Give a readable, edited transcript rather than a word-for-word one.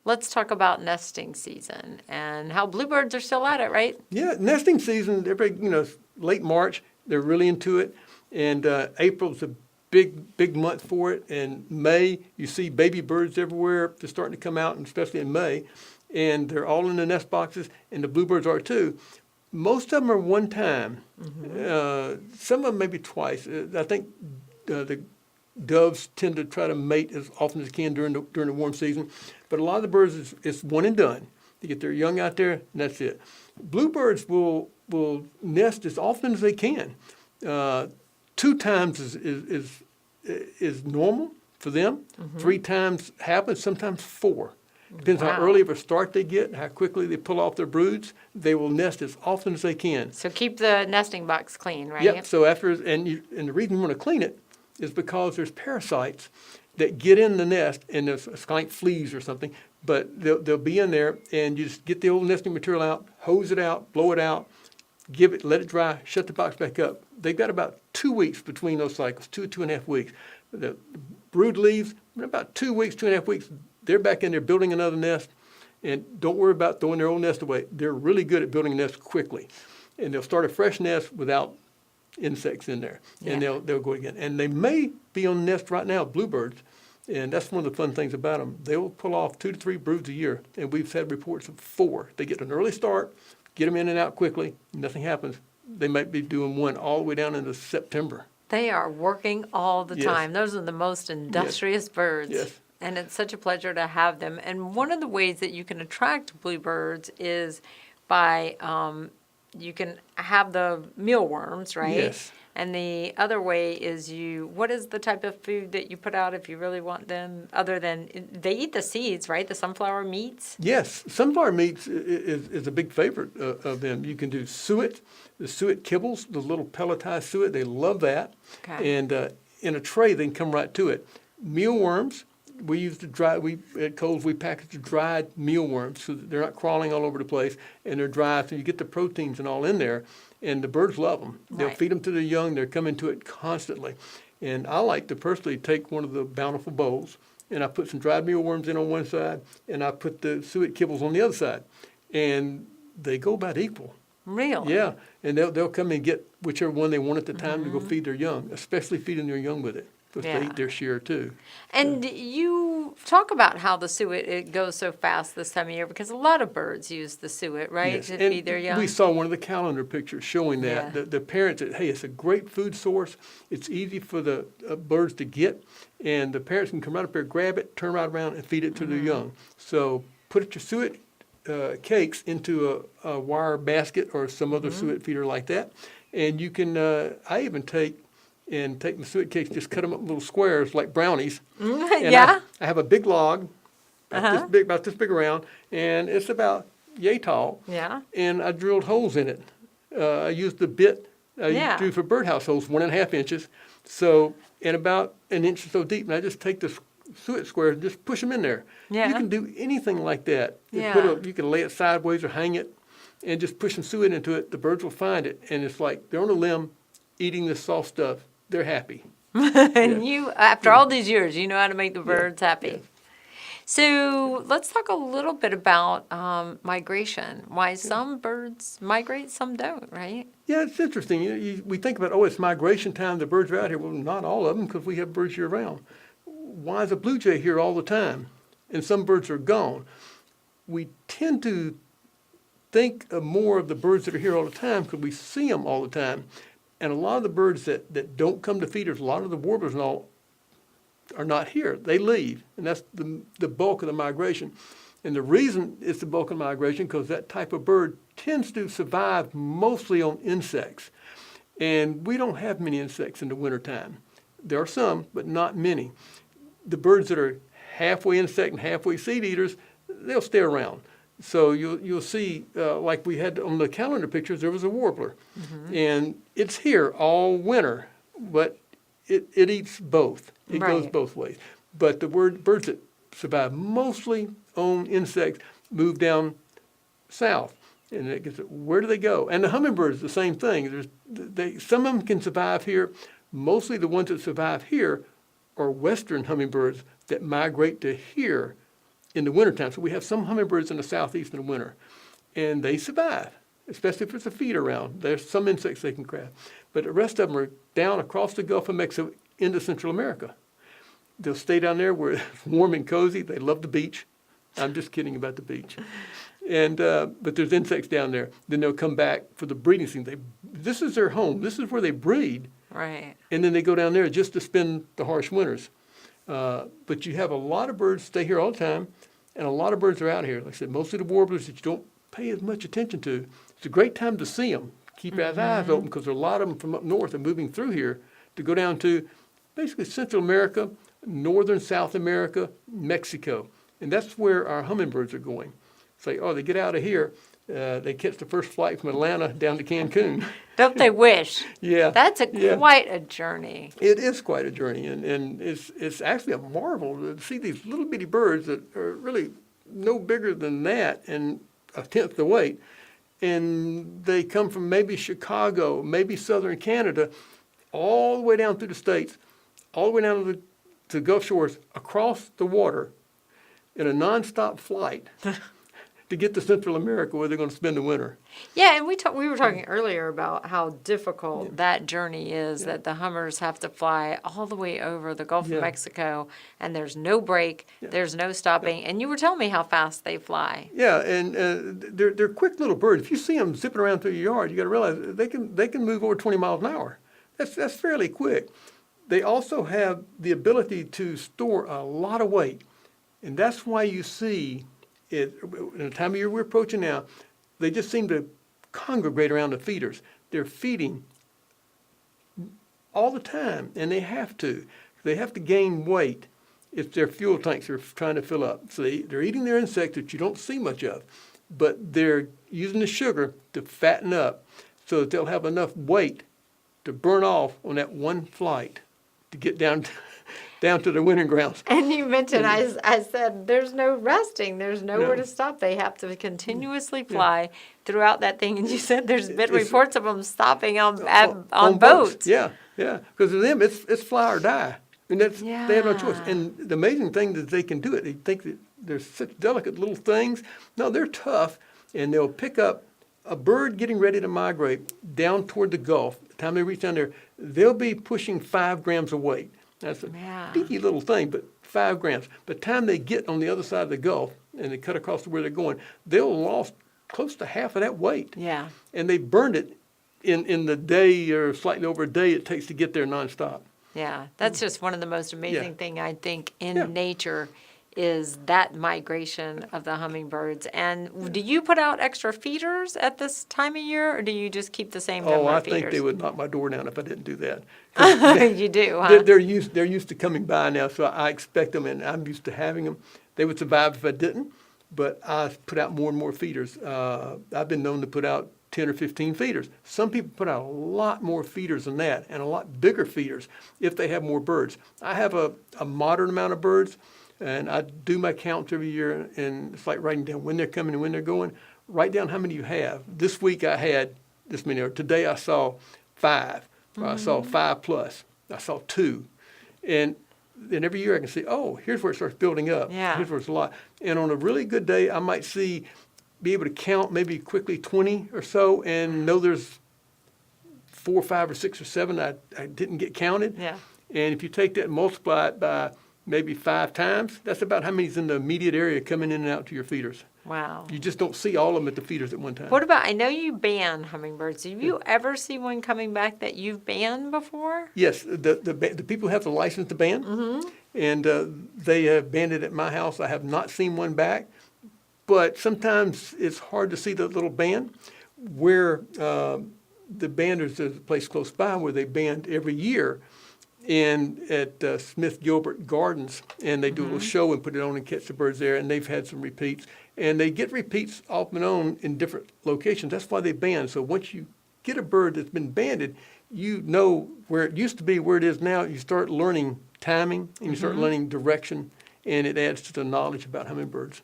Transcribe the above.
Let's talk about nesting season and how bluebirds are still at it, right? Yeah, nesting season, late March, they're really into it. And April's a big month for it. And May, you see baby birds everywhere. They're starting to come out, and especially in May. And they're all in the nest boxes, and the bluebirds are too. Most of them are one time. Some of them maybe twice. I think the doves tend to try to mate as often as they can during the warm season. But a lot of the birds, it's one and done. They get their young out there, and that's it. Bluebirds will nest as often as they can. 2 times is normal for them. 3 times happens, sometimes 4. Depends how Wow. early of a start they get, how quickly they pull off their broods. They will nest as often as they can. So keep the nesting box clean, right? Yep. So and the reason you want to clean it is because there's parasites that get in the nest, and it's like fleas or something. But they'll be in there, and you just get the old nesting material out, hose it out, blow it out, let it dry, shut the box back up. They've got about 2 weeks between those cycles, 2.5 weeks. The brood leaves, in about 2 weeks, 2.5 weeks, they're back in there building another nest. And don't worry about throwing their old nest away. They're really good at building nests quickly. And they'll start a fresh nest without insects in there. And Yeah. they'll go again. And they may be on the nest right now, bluebirds. And that's one of the fun things about them. They will pull off 2 to 3 broods a year. And we've had reports of 4. They get an early start, get them in and out quickly, nothing happens. They might be doing one all the way down into September. They are working all the Yes. time. Those are the most industrious birds. Yes. And it's such a pleasure to have them. And one of the ways that you can attract bluebirds is by you can have the mealworms, right? Yes. And the other way is what is the type of food that you put out if you really want them, other than, they eat the seeds, right? The sunflower meats? Yes, sunflower meats is a big favorite of them. You can do suet, the suet kibbles, the little pelletized suet. They love that. Okay. And in a tray, they can come right to it. Mealworms, we use at Kohl's, we package dried mealworms so that they're not crawling all over the place, and they're dry, so you get the proteins and all in there. And the birds love them. They'll Right. feed them to the young. They're coming to it constantly. And I like to personally take one of the Bountiful bowls, and I put some dried mealworms in on one side, and I put the suet kibbles on the other side. And they go about equal. Really? Yeah, and they'll come and get whichever one they want at the time to go feed their young, especially feeding their young with it, because they Yeah. eat their share too. And you talk about how the suet, it goes so fast this time of year because a lot of birds use the suet, right, Yes, to and feed their young. we saw one of the calendar pictures showing that. Yeah. The parents said, hey, it's a great food source. It's easy for the birds to get, and the parents can come right up there, grab it, turn right around, and feed it to their young. So put your suet cakes into a wire basket or some other suet feeder like that, and you can, I even take the suet cakes, just cut them up in little squares like brownies. And Yeah? I have a big log, Uh-huh. about this big around, and it's about yay tall. Yeah. And I drilled holes in it. I used the bit I Yeah. do for birdhouse holes, 1.5 inches, so, and about an inch or so deep. And I just take the suet squares and just push them in there. Yeah. You can do anything like that. Yeah. You can lay it sideways or hang it, and just push some suet into it. The birds will find it, and it's like they're on a limb eating this soft stuff. They're happy. And you, after all these years, you know how to make the birds happy. Yes. So let's talk a little bit about migration. Why some birds migrate, some don't, right? Yeah, it's interesting. We think about, it's migration time, the birds are out here. Well, not all of them, because we have birds year-round. Why is a blue jay here all the time, and some birds are gone? We tend to think of more of the birds that are here all the time because we see them all the time. And a lot of the birds that don't come to feeders, a lot of the warblers and all, are not here. They leave, and that's the bulk of the migration. And the reason it's the bulk of the migration because that type of bird tends to survive mostly on insects. And we don't have many insects in the wintertime. There are some, but not many. The birds that are halfway insect and halfway seed eaters, they'll stay around. So you'll see, like we had on the calendar pictures, there was a warbler. And it's here all winter, but it eats both. It goes Right. both ways. But the birds that survive mostly on insects move down south. And it gets, where do they go? And the hummingbirds, the same thing. Some of them can survive here. Mostly the ones that survive here are western hummingbirds that migrate to here in the wintertime. So we have some hummingbirds in the southeast in the winter, and they survive, especially if there's a feed around. There's some insects they can grab. But the rest of them are down across the Gulf of Mexico into Central America. They'll stay down there where it's warm and cozy. They love the beach. I'm just kidding about the beach. And but there's insects down there. Then they'll come back for the breeding season. This is their home. This is where they breed. Right. And then they go down there just to spend the harsh winters. But you have a lot of birds stay here all the time, and a lot of birds are out here. Like I said, mostly the warblers that you don't pay as much attention to. It's a great time to see them. Keep your eyes open because there are a lot of them from up north and moving through here to go down to basically Central America, northern South America, Mexico. And that's where our hummingbirds are going. Say, oh, they get out of here. They catch the first flight from Atlanta down to Cancun. Don't they wish? Yeah. That's yeah. quite a journey. It is quite a journey, and it's actually a marvel to see these little bitty birds that are really no bigger than that and a tenth the weight. And they come from maybe Chicago, maybe southern Canada, all the way down through the States, all the way down to the Gulf shores, across the water in a nonstop flight to get to Central America where they're going to spend the winter. Yeah, and we were talking earlier about how difficult that journey is, that the Hummers have to fly all the way over the Gulf Yeah. of Mexico, and there's no break, there's no stopping, and you were telling me how fast they fly. Yeah, and they're quick little birds. If you see them zipping around through your yard, you got to realize they can move over 20 miles an hour. That's fairly quick. They also have the ability to store a lot of weight, and that's why you see it in the time of year we're approaching now. They just seem to congregate around the feeders. They're feeding all the time, and they have to. They have to gain weight if their fuel tanks are trying to fill up. So they're eating their insects that you don't see much of, but they're using the sugar to fatten up so that they'll have enough weight to burn off on that one flight to get down to the winter grounds. And you mentioned, I said, there's no resting. There's nowhere No. to stop. They have to continuously fly throughout that thing. And you said there's been It's- reports of them stopping on boats. Yeah, yeah. Because to them, it's fly or die. And they have no choice. Yeah. And the amazing thing is they can do it. They think that they're such delicate little things. No, they're tough, and they'll pick up a bird getting ready to migrate down toward the Gulf. The time they reach down there, they'll be pushing 5 grams of weight. That's a Yeah. dinky little thing, but 5 grams. By the time they get on the other side of the Gulf and they cut across to where they're going, they'll have lost close to half of that weight. Yeah. And they burned it in the day or slightly over a day it takes to get there nonstop. Yeah, that's just one of the most amazing Yeah. thing I think in Yeah. nature is that migration of the hummingbirds. And do you put out extra feeders at this time of year, or do you just keep the same number Oh, I of feeders? think they would knock my door down if I didn't do that. You do, huh? They're used to coming by now, so I expect them, and I'm used to having them. They would survive if I didn't, but I put out more and more feeders. I've been known to put out 10 or 15 feeders. Some people put out a lot more feeders than that, and a lot bigger feeders if they have more birds. I have a moderate amount of birds, and I do my counts every year, and it's like writing down when they're coming and when they're going. Write down how many you have. This week I had this many, or today I saw 5, or I saw 5 plus, I saw 2. And then every year I can see, oh, here's where it starts building up. Yeah. Here's where it's a lot. And on a really good day, I might be able to count maybe quickly 20 or so and know there's 4, 5, or 6 or 7 I didn't get counted. Yeah. And if you take that and multiply it by maybe 5 times, that's about how many's in the immediate area coming in and out to your feeders. Wow. You just don't see all of them at the feeders at one time. What about, I know you ban hummingbirds. Do you ever see one coming back that you've banned before? Yes, the people have the license to ban, and they have banned it at my house. I have not seen one back, but sometimes it's hard to see the little band. Where the banders, there's a place close by where they band every year, and at Smith Gilbert Gardens, and they do a little show and put it on and catch the birds there, and they've had some repeats. And they get repeats off and on in different locations. That's why they band. So once you get a bird that's been banded, you know where it used to be, where it is now. You start learning timing, and you start learning direction, and it adds to the knowledge about hummingbirds.